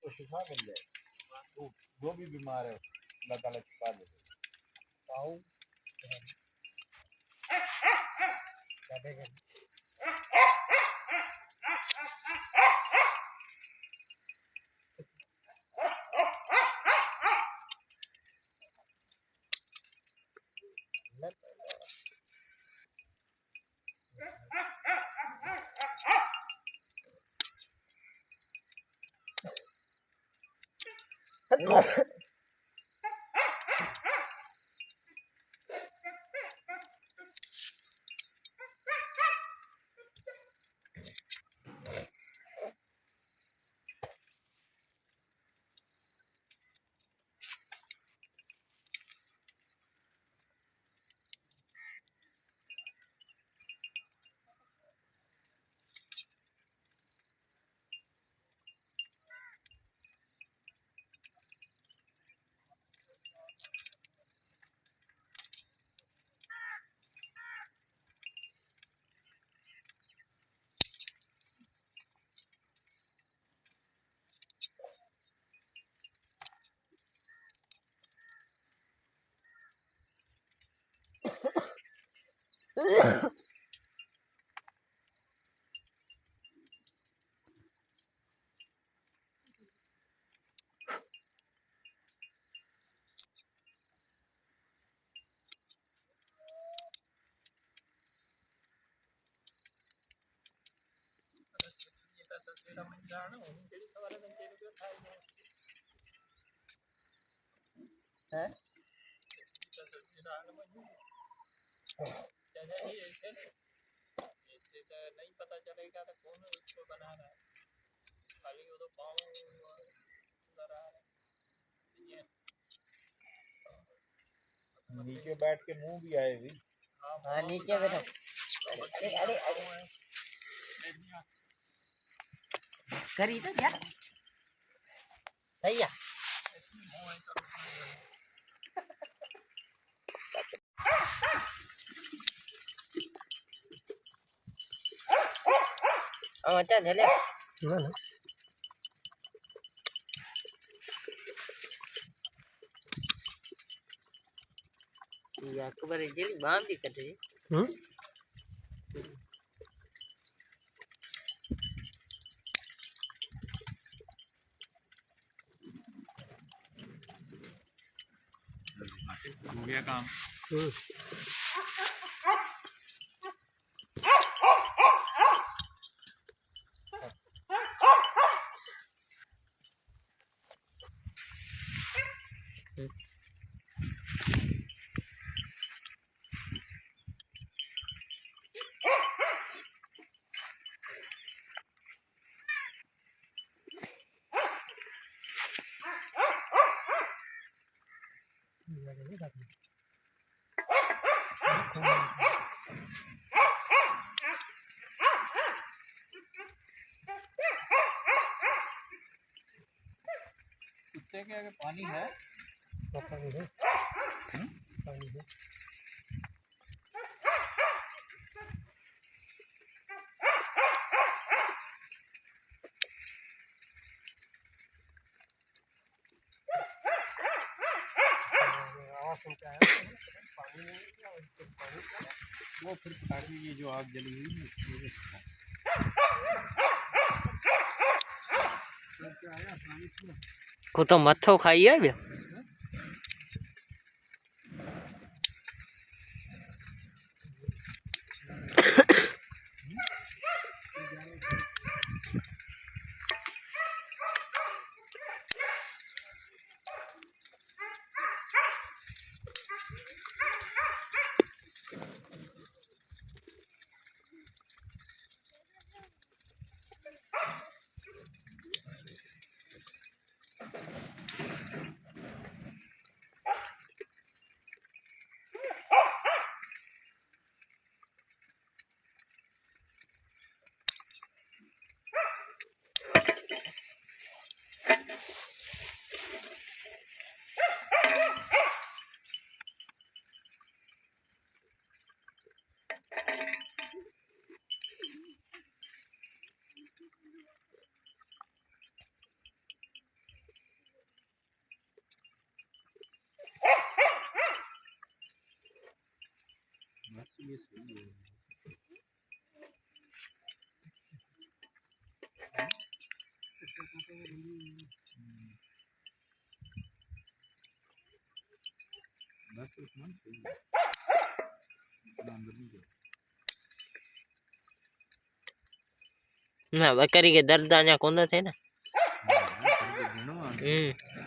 उसको शिफा मिल जाए। वो जो भी बीमार है अल्लाह ताला शिफा दे दे। नहीं पता चलेगा तो कौन उसको बना रहा है, खाली वो तो पाँव नीचे बैठ के मुंह भी आए भी। हाँ नीचे बैठो। अरे करी तो क्या भैया चल चले अकबर जेल बाम भी कटे हो गया काम। कुत्ते के आगे पानी है? पानी है। पानी है। वो फिर ये जो आग जली हुई को तो मत्थो खाई है बे ये सही है। बस उतना सही है। इतना अंदर नहीं गया। ना बकरी के दर्द आने कौन थे ना हाँ, कर दे देना।